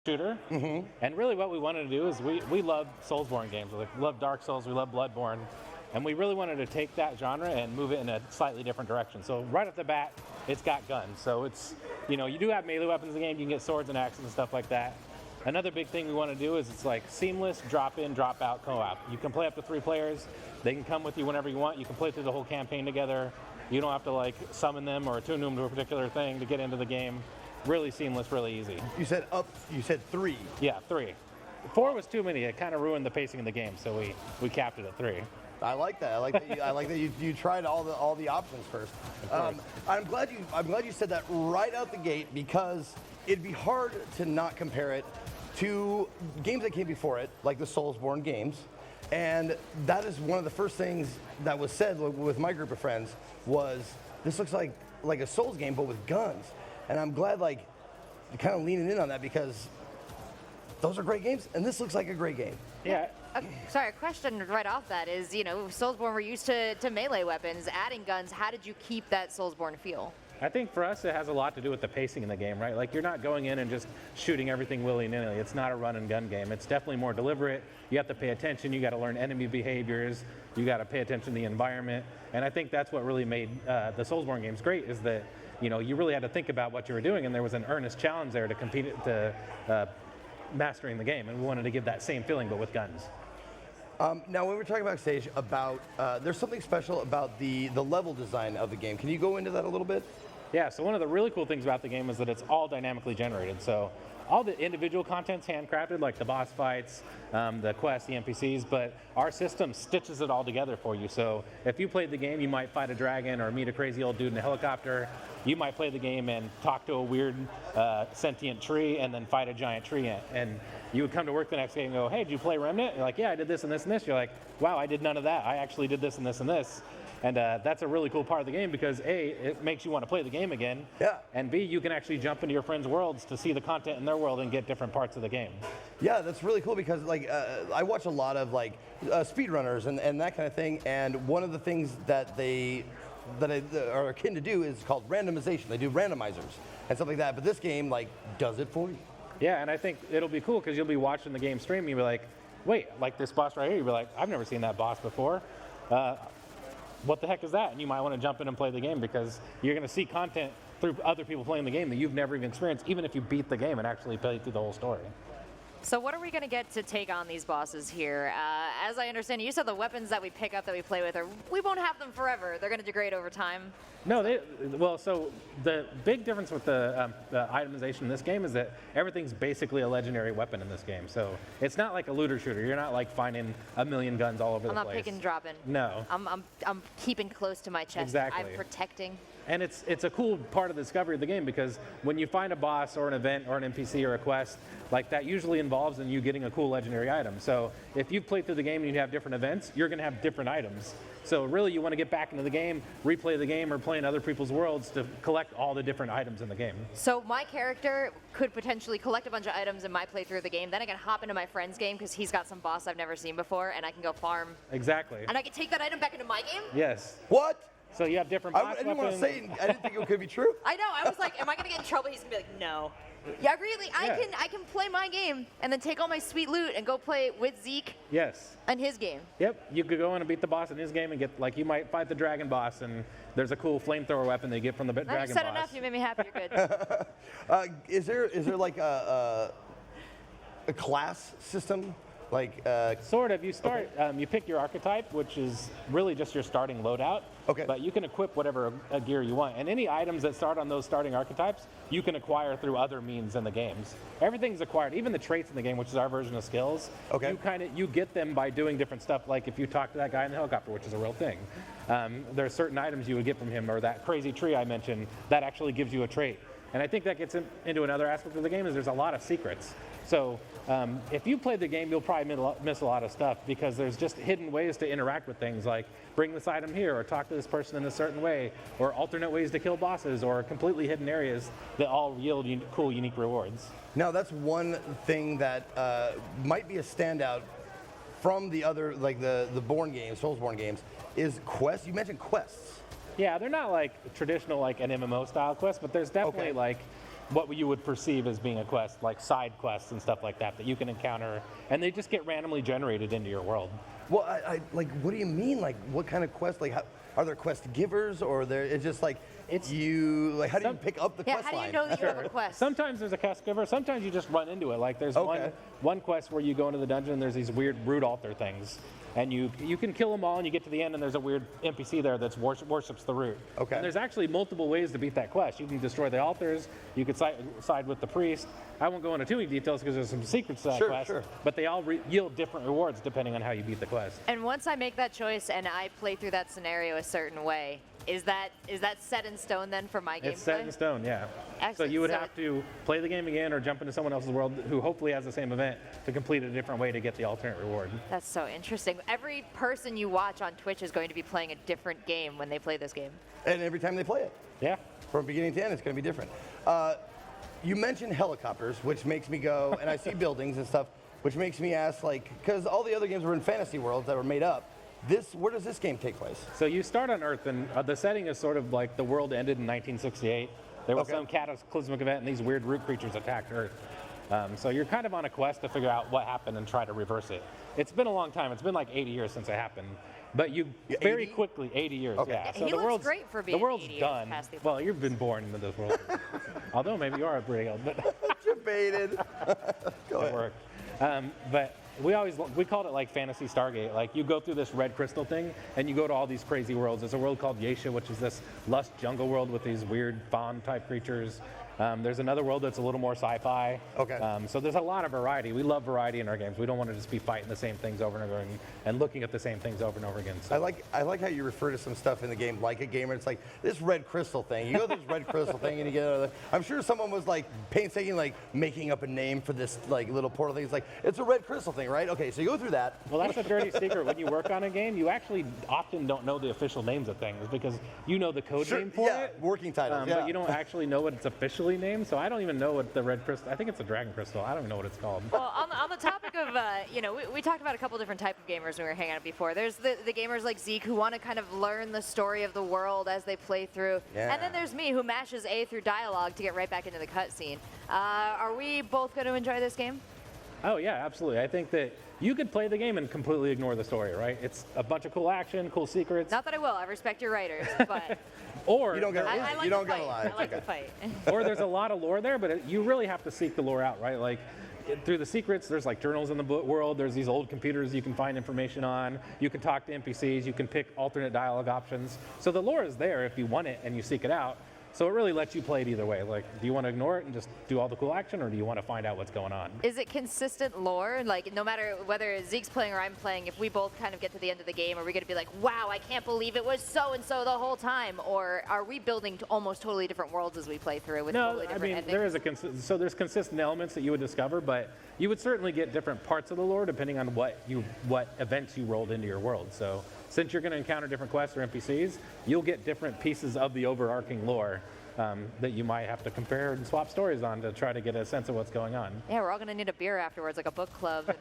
shooter. And really what we wanted to do is we love Soulsborne games. We love Dark Souls, we love Bloodborne. And we really wanted to take that genre and move it in a slightly different direction. So right off the bat, it's got guns. So it's, you do have melee weapons in the game. You can get swords and axes and stuff like that. Another big thing we want to do is it's like seamless drop in, drop out co-op. You can play up to 3 players. They can come with you whenever you want. You can play through the whole campaign together. You don't have to like summon them or attune them to a particular thing to get into the game. Really seamless, really easy. You said 3. Yeah, 3. 4 was too many. It kind of ruined the pacing of the game, so we capped it at 3. I like that. I like that you tried all the options first. I'm glad you said that right out the gate, because it'd be hard to not compare it to games that came before it, like the Soulsborne games. And that is one of the first things that was said with my group of friends was, this looks like a Souls game, but with guns. And I'm glad you're kind of leaning in on that, because those are great games, and this looks like a great game. Yeah. Sorry, a question right off that is, Soulsborne, we're used to melee weapons, adding guns. How did you keep that Soulsborne feel? I think for us it has a lot to do with the pacing in the game, right? Like, you're not going in and just shooting everything willy-nilly. It's not a run and gun game. It's definitely more deliberate. You have to pay attention. You got to learn enemy behaviors. You got to pay attention to the environment. And I think that's what really made the Soulsborne games great, is that you really had to think about what you were doing, and there was an earnest challenge there to compete to mastering the game, and we wanted to give that same feeling but with guns. Now, when we're talking backstage about, there's something special about the level design of the game. Can you go into that a little bit? Yeah, so one of the really cool things about the game is that it's all dynamically generated. So all the individual content's handcrafted, like the boss fights, the quests, the NPCs, but our system stitches it all together for you. So if you played the game, you might fight a dragon or meet a crazy old dude in a helicopter. You might play the game and talk to a weird sentient tree and then fight a giant tree ant. And you would come to work the next day and go, hey, did you play Remnant? You're like, yeah, I did this and this and this. You're like, wow, I did none of that. I actually did this and this and this. And that's a really cool part of the game, because A, it makes you want to play the game again. Yeah. And B, you can actually jump into your friends' worlds to see the content in their world and get different parts of the game. Yeah, that's really cool, because I watch a lot of speedrunners and that kind of thing. And one of the things that are akin to do is called randomization. They do randomizers and stuff like that. But this game does it for you. Yeah, and I think it'll be cool because you'll be watching the game stream and you'll be like, wait, like this boss right here, you'll be like, I've never seen that boss before. What the heck is that? And you might want to jump in and play the game, because you're going to see content through other people playing the game that you've never even experienced, even if you beat the game and actually play through the whole story. So what are we going to get to take on these bosses here? As I understand, you said the weapons that we pick up that we play with, we won't have them forever. They're going to degrade over time. No, so the big difference with the itemization in this game is that everything's basically a legendary weapon in this game. So it's not like a looter shooter. You're not like finding a million guns all over the place. I'm not picking and dropping. No. I'm keeping close to my chest. Exactly. I'm protecting. And it's a cool part of the discovery of the game, because when you find a boss or an event or an NPC or a quest, that usually involves in you getting a cool legendary item. So if you've played through the game and you have different events, you're going to have different items. So really you want to get back into the game, replay the game, or play in other people's worlds to collect all the different items in the game. So my character could potentially collect a bunch of items in my playthrough of the game, then I can hop into my friend's game because he's got some boss I've never seen before, and I can go farm. Exactly. And I can take that item back into my game? Yes. What? So you have different boss I didn't weapons. want to say, I didn't think it could be true. I know, I was like, am I going to get in trouble? He's going to be like, no. Yeah, really, Yeah. I can play my game and then take all my sweet loot and go play with Zeke Yes. and his game. Yep. You could go in and beat the boss in his game and get, you might fight the dragon boss, and there's a cool flamethrower weapon that you get from the dragon boss. You said enough, you made me happy, you're good. Is there like a class system? Sort of. You start, you pick your archetype, which is really just your starting loadout. Okay. But you can equip whatever gear you want. And any items that start on those starting archetypes, you can acquire through other means in the games. Everything's acquired, even the traits in the game, which is our version of skills. Okay. You get them by doing different stuff, like if you talk to that guy in the helicopter, which is a real thing. There are certain items you would get from him, or that crazy tree I mentioned, that actually gives you a trait. And I think that gets into another aspect of the game, is there's a lot of secrets. So if you play the game, you'll probably miss a lot of stuff, because there's just hidden ways to interact with things, like bring this item here, or talk to this person in a certain way, or alternate ways to kill bosses, or completely hidden areas that all yield cool, unique rewards. Now, that's one thing that might be a standout from the other, the Born games, Soulsborne games, is quests. You mentioned quests. Yeah, they're not like traditional, like an MMO style quest, but there's definitely what you would perceive as being a quest, like side quests and stuff like that you can encounter, and they just get randomly generated into your world. Well, I like, what do you mean? Like, what kind of quest? Like, are there quest givers, or it's just like you like? How do you pick up the quest how do line? you know that you have a quest? Sometimes there's a quest giver. Sometimes you just run into it. Like there's Okay. one quest where you go into the dungeon and there's these weird root altar things, and you can kill them all and you get to the end and there's a weird NPC there that's worships the root. Okay. And there's actually multiple ways to beat that quest. You can destroy the altars. You could side with the priest. I won't go into too many details because there's some secrets to that quest. Sure. But they all yield different rewards depending on how you beat the quest. And once I make that choice and I play through that scenario a certain way, is that set in stone then for my gameplay? It's set in stone, yeah. So Excellent. you would So have to play the game again or jump into someone else's world who hopefully has the same event to complete a different way to get the alternate reward. That's so interesting. Every person you watch on Twitch is going to be playing a different game when they play this game. And every time they play it, Yeah. from beginning to end, it's going to be different. You mentioned helicopters, which makes me go, and I see buildings and stuff, which makes me ask, like, because all the other games were in fantasy worlds that were made up. Where does this game take place? So you start on Earth, and the setting is sort of like the world ended in 1968. There was Okay. some cataclysmic event, and these weird root creatures attacked Earth. So you're kind of on a quest to figure out what happened and try to reverse it. It's been a long time. It's been like 80 years since it happened. But you very 80? quickly, 80 years, Okay. yeah. He the looks world's great for being the world's 80 years done. past the Well, you've been born into this world. Although maybe you are pretty old, but Debated. Go it ahead. worked. But we called it like Fantasy Stargate. Like you go through this red crystal thing, and you go to all these crazy worlds. There's a world called Yesha, which is this lush jungle world with these weird fawn type creatures. There's another world that's a little more sci-fi. Okay. So there's a lot of variety. We love variety in our games. We don't want to just be fighting the same things over and over and looking at the same things over and over again. So I like how you refer to some stuff in the game like a gamer. It's like this red crystal thing. You go to this red crystal thing and you get another. I'm sure someone was like painstaking, like making up a name for this like little portal thing. It's like it's a red crystal thing, right? Okay, so you go through that. Well, that's a dirty secret. When you work on a game, you actually often don't know the official names of things because you know the code name for it. Working titles. Yeah. But you don't actually know what it's officially named. So I don't even know what the red crystal. I think it's a dragon crystal. I don't even know what it's called. Well, on the topic of, we talked about a couple different type of gamers when we were hanging out before. There's the gamers like Zeke who want to kind of learn the story of the world as they play through. Yeah. And then there's me who mashes A through dialogue to get right back into the cutscene. Are we both going to enjoy this game? Oh yeah, absolutely. I think that you could play the game and completely ignore the story, right? It's a bunch of cool action, cool secrets. Not that I will. I respect your writers, but Or You don't get I like You to don't gotta fight. lie. I It's like to okay. fight. or there's a lot of lore there, but you really have to seek the lore out, right? Like through the secrets, there's like journals in the world. There's these old computers you can find information on. You can talk to NPCs. You can pick alternate dialogue options. So the lore is there if you want it and you seek it out. So it really lets you play it either way. Like, do you want to ignore it and just do all the cool action, or do you want to find out what's going on? Is it consistent lore? Like, no matter whether Zeke's playing or I'm playing, if we both kind of get to the end of the game, are we going to be like, wow, I can't believe it was so-and-so the whole time? Or are we building almost totally different worlds as we play through with totally I different mean, endings? there is so there's consistent elements that you would discover, but you would certainly get different parts of the lore depending on what events you rolled into your world. So since you're going to encounter different quests or NPCs, you'll get different pieces of the overarching lore that you might have to compare and swap stories on to try to get a sense of what's going on. Yeah, we're all going to need a beer afterwards, like a book club.